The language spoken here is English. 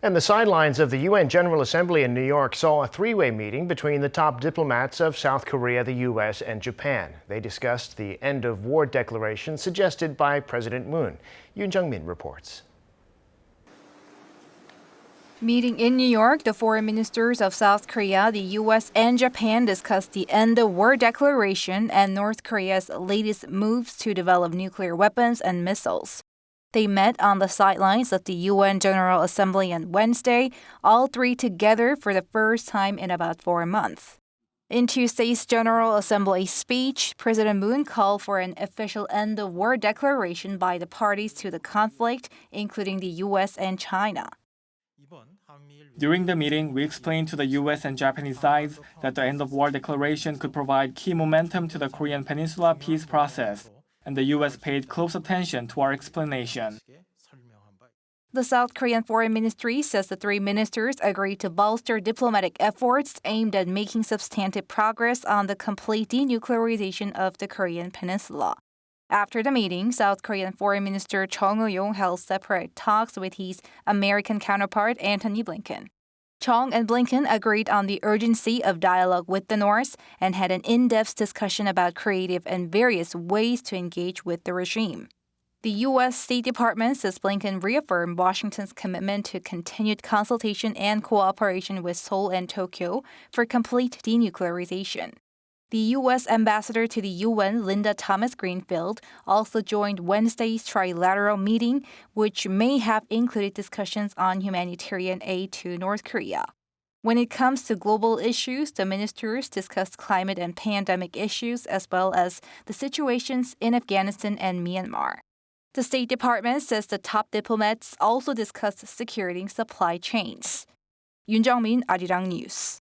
And the sidelines of the UN General Assembly in New York saw a three-way meeting between the top diplomats of South Korea, the U.S., and Japan. They discussed the end-of-war declaration suggested by President Moon. Yoon Jung-min reports. Meeting in New York, the foreign ministers of South Korea, the U.S., and Japan discussed the end-of-war declaration and North Korea's latest moves to develop nuclear weapons and missiles. They met on the sidelines of the UN General Assembly on Wednesday, all three together for the first time in about 4 months. In Tuesday's General Assembly speech, President Moon called for an official end-of-war declaration by the parties to the conflict, including the U.S. and China. During the meeting, we explained to the U.S. and Japanese sides that the end-of-war declaration could provide key momentum to the Korean Peninsula peace process, and the U.S. paid close attention to our explanation. The South Korean Foreign Ministry says the three ministers agreed to bolster diplomatic efforts aimed at making substantive progress on the complete denuclearization of the Korean Peninsula. After the meeting, South Korean Foreign Minister Chung Eui-yong held separate talks with his American counterpart Antony Blinken. Chung and Blinken agreed on the urgency of dialogue with the North and had an in-depth discussion about creative and various ways to engage with the regime. The U.S. State Department says Blinken reaffirmed Washington's commitment to continued consultation and cooperation with Seoul and Tokyo for complete denuclearization. The U.S. ambassador to the UN, Linda Thomas-Greenfield, also joined Wednesday's trilateral meeting, which may have included discussions on humanitarian aid to North Korea. When it comes to global issues, the ministers discussed climate and pandemic issues as well as the situations in Afghanistan and Myanmar. The State Department says the top diplomats also discussed securing supply chains. Yoon Jung-min, Arirang News.